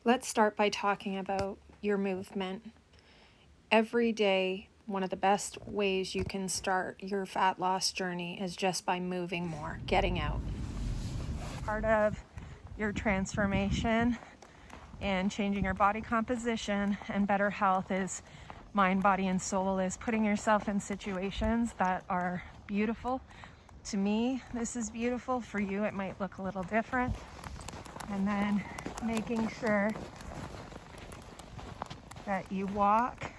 Let's start by talking about your movement. Every day, one of the best ways you can start your fat loss journey is just by moving more, getting out. Part of your transformation and changing your body composition and better health is mind, body, and soul, is putting yourself in situations that are beautiful. To me, this is beautiful. For you, it might look a little different. And then making sure that you walk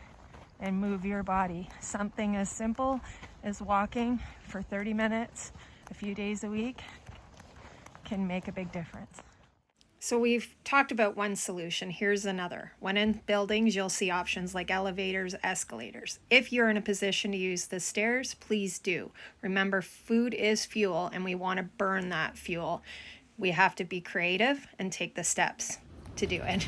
and move your body. Something as simple as walking for 30 minutes a few days a week can make a big difference. So we've talked about one solution. Here's another. When in buildings, you'll see options like elevators, escalators. If you're in a position to use the stairs, please do. Remember, food is fuel, and we want to burn that fuel. We have to be creative and take the steps to do it.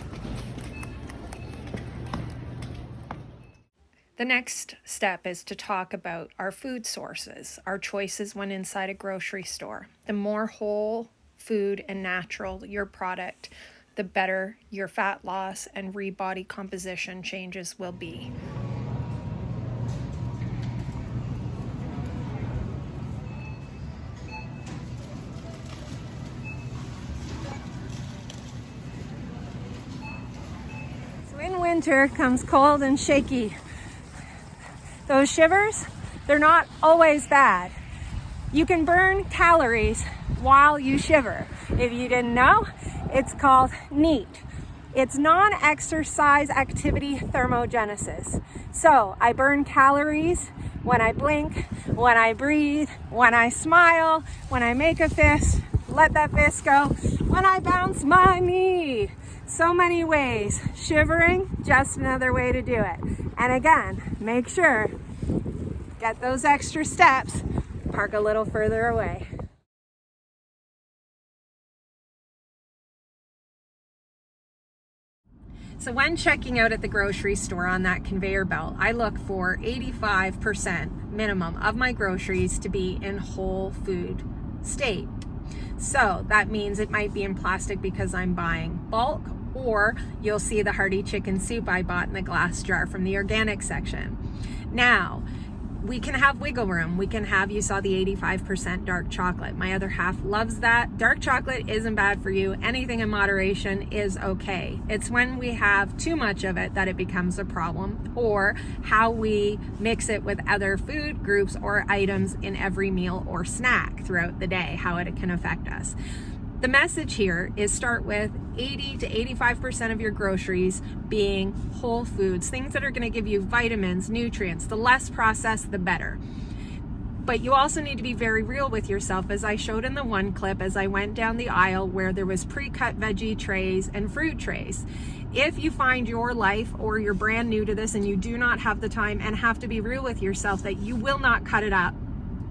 The next step is to talk about our food sources, our choices when inside a grocery store. The more whole food and natural your product, the better your fat loss and body composition changes will be. So in winter comes cold and shaky. Those shivers, they're not always bad. You can burn calories while you shiver. If you didn't know, it's called NEAT. It's non-exercise activity thermogenesis. So I burn calories when I blink, when I breathe, when I smile, when I make a fist, let that fist go, when I bounce my knee. So many ways. Shivering, just another way to do it. And again, make sure, get those extra steps, park a little further away. So when checking out at the grocery store on that conveyor belt, I look for 85% minimum of my groceries to be in whole food state. So that means it might be in plastic because I'm buying bulk, or you'll see the hearty chicken soup I bought in the glass jar from the organic section. Now, we can have wiggle room. We can have, you saw the 85% dark chocolate. My other half loves that. Dark chocolate isn't bad for you. Anything in moderation is okay. It's when we have too much of it that it becomes a problem, or how we mix it with other food groups or items in every meal or snack throughout the day, how it can affect us. The message here is start with 80 to 85% of your groceries being whole foods, things that are going to give you vitamins, nutrients. The less processed, the better. But you also need to be very real with yourself, as I showed in the one clip as I went down the aisle where there was pre-cut veggie trays and fruit trays. If you find your life, or you're brand new to this and you do not have the time and have to be real with yourself that you will not cut it up,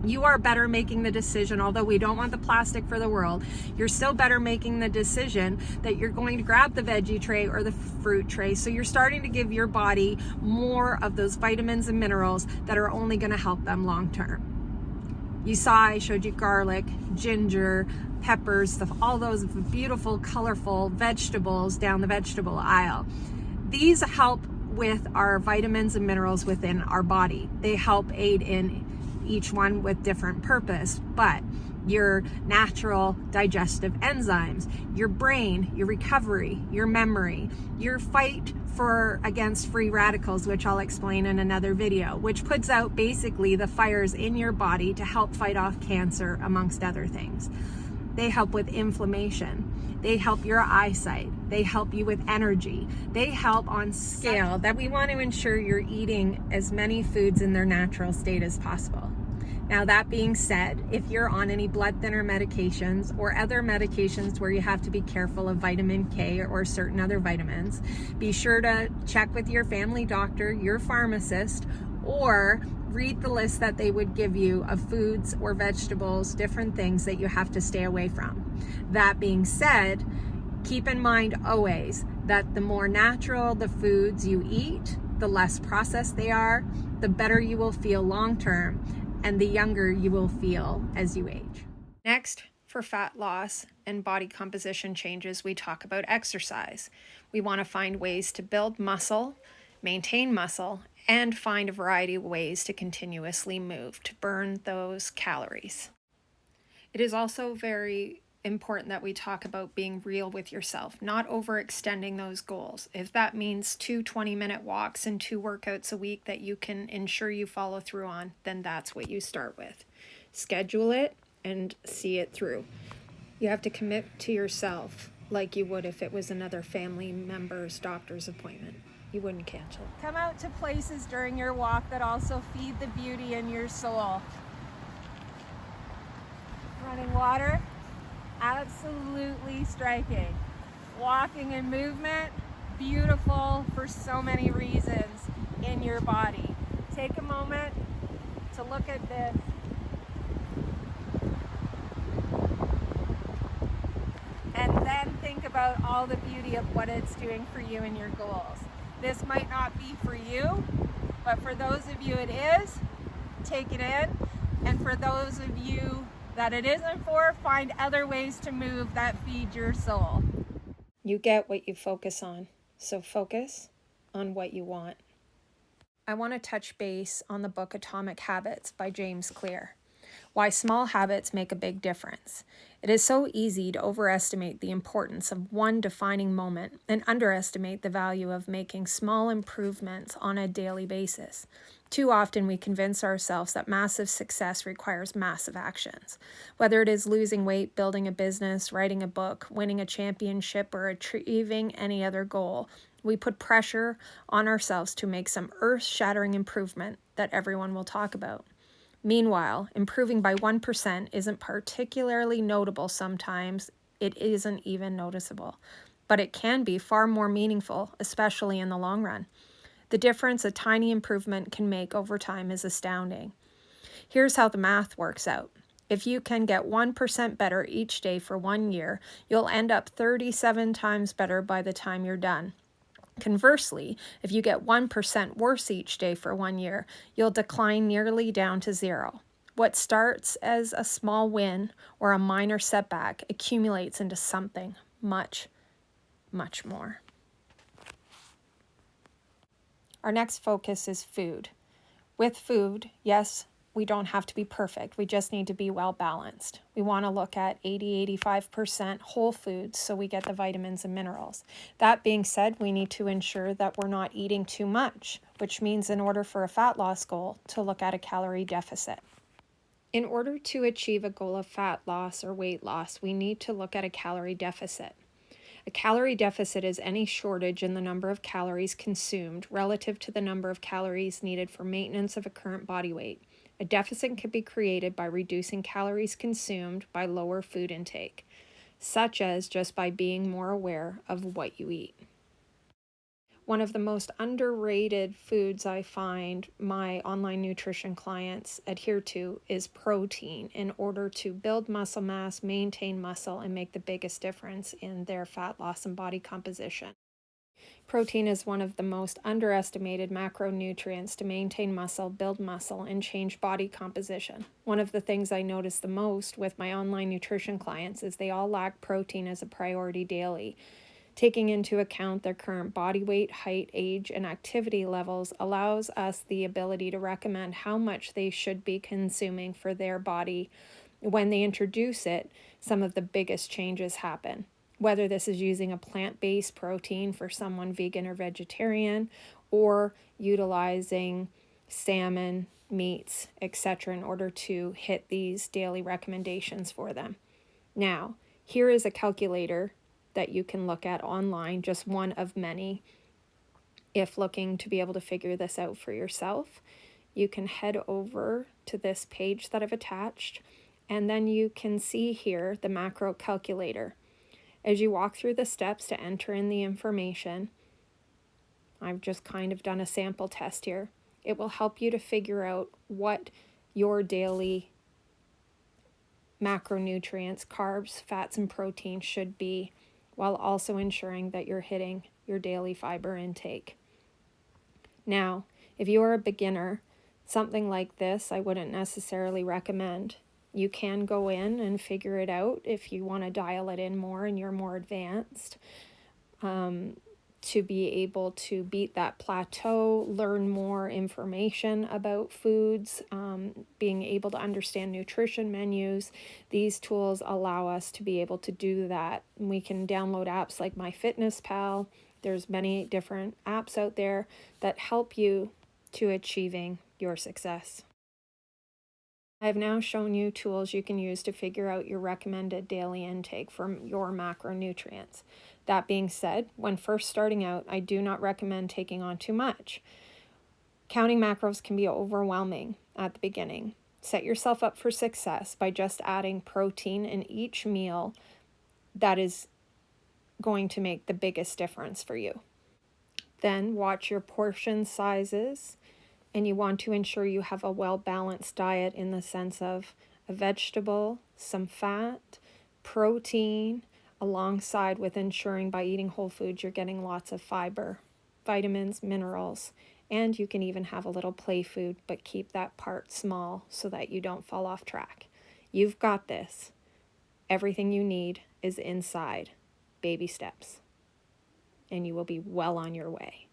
you are better making the decision, although we don't want the plastic for the world, you're still better making the decision that you're going to grab the veggie tray or the fruit tray. So you're starting to give your body more of those vitamins and minerals that are only going to help them long term. You saw, I showed you garlic, ginger, peppers, all those beautiful, colorful vegetables down the vegetable aisle. These help with our vitamins and minerals within our body. They help aid in each one with different purpose, but your natural digestive enzymes, your brain, your recovery, your memory, your fight against free radicals, which I'll explain in another video, which puts out basically the fires in your body to help fight off cancer, amongst other things. They help with inflammation. They help your eyesight. They help you with energy. They help on scale that we want to ensure you're eating as many foods in their natural state as possible. Now, that being said, if you're on any blood thinner medications or other medications where you have to be careful of vitamin K or certain other vitamins, be sure to check with your family doctor, your pharmacist, or read the list that they would give you of foods or vegetables, different things that you have to stay away from. That being said, keep in mind always that the more natural the foods you eat, the less processed they are, the better you will feel long term, and the younger you will feel as you age. Next, For fat loss and body composition changes, we talk about exercise. We want to find ways to build muscle, maintain muscle, and find a variety of ways to continuously move to burn those calories. It is also very important that we talk about being real with yourself, not overextending those goals. If that means 2 20-minute walks and 2 workouts a week that you can ensure you follow through on, then that's what you start with. Schedule it and see it through. You have to commit to yourself like you would if it was another family member's doctor's appointment. You wouldn't cancel. Come out to places during your walk that also feed the beauty in your soul. Running water, absolutely striking. Walking and movement, beautiful for so many reasons in your body. Take a moment to look at this. And then think about all the beauty of what it's doing for you and your goals. This might not be for you, but for those of you it is, take it in. And for those of you that it isn't for, find other ways to move that feed your soul. You get what you focus on, so focus on what you want. I want to touch base on the book Atomic Habits by James Clear. Why small habits make a big difference. It is so easy to overestimate the importance of one defining moment and underestimate the value of making small improvements on a daily basis. Too often we convince ourselves that massive success requires massive actions. Whether it is losing weight, building a business, writing a book, winning a championship, or achieving any other goal, we put pressure on ourselves to make some earth-shattering improvement that everyone will talk about. Meanwhile, improving by 1% isn't particularly notable sometimes. It isn't even noticeable. But it can be far more meaningful, especially in the long run. The difference a tiny improvement can make over time is astounding. Here's how the math works out. If you can get 1% better each day for 1 year, you'll end up 37 times better by the time you're done. Conversely, if you get 1% worse each day for 1 year, you'll decline nearly down to 0. What starts as a small win or a minor setback accumulates into something much, much more. Our next focus is food. With food, yes, we don't have to be perfect. We just need to be well balanced. We want to look at 80-85% whole foods so we get the vitamins and minerals. That being said, we need to ensure that we're not eating too much, which means in order for a fat loss goal, to look at a calorie deficit. In order to achieve a goal of fat loss or weight loss, we need to look at a calorie deficit. A calorie deficit is any shortage in the number of calories consumed relative to the number of calories needed for maintenance of a current body weight. A deficit can be created by reducing calories consumed by lower food intake, such as just by being more aware of what you eat. One of the most underrated foods I find my online nutrition clients adhere to is protein in order to build muscle mass, maintain muscle, and make the biggest difference in their fat loss and body composition. Protein is one of the most underestimated macronutrients to maintain muscle, build muscle, and change body composition. One of the things I notice the most with my online nutrition clients is they all lack protein as a priority daily. Taking into account their current body weight, height, age, and activity levels allows us the ability to recommend how much they should be consuming for their body. When they introduce it, some of the biggest changes happen. Whether this is using a plant-based protein for someone vegan or vegetarian, or utilizing salmon, meats, etc. in order to hit these daily recommendations for them. Now, here is a calculator that you can look at online, just one of many. If looking to be able to figure this out for yourself, you can head over to this page that I've attached, and then you can see here the macro calculator. As you walk through the steps to enter in the information, I've just kind of done a sample test here. It will help you to figure out what your daily macronutrients, carbs, fats, and proteins should be, while also ensuring that you're hitting your daily fiber intake. Now, if you are a beginner, something like this I wouldn't necessarily recommend. You can go in and figure it out if you want to dial it in more and you're more advanced, to be able to beat that plateau, learn more information about foods, being able to understand nutrition menus. These tools allow us to be able to do that. We can download apps like MyFitnessPal. There's many different apps out there that help you to achieving your success. I've now shown you tools you can use to figure out your recommended daily intake for your macronutrients. That being said, when first starting out, I do not recommend taking on too much. Counting macros can be overwhelming at the beginning. Set yourself up for success by just adding protein in each meal. That is going to make the biggest difference for you. Then watch your portion sizes, and you want to ensure you have a well-balanced diet in the sense of a vegetable, some fat, protein, alongside with ensuring by eating whole foods you're getting lots of fiber, vitamins, minerals, and you can even have a little play food, but keep that part small so that you don't fall off track. You've got this. Everything you need is inside. Baby steps. And you will be well on your way.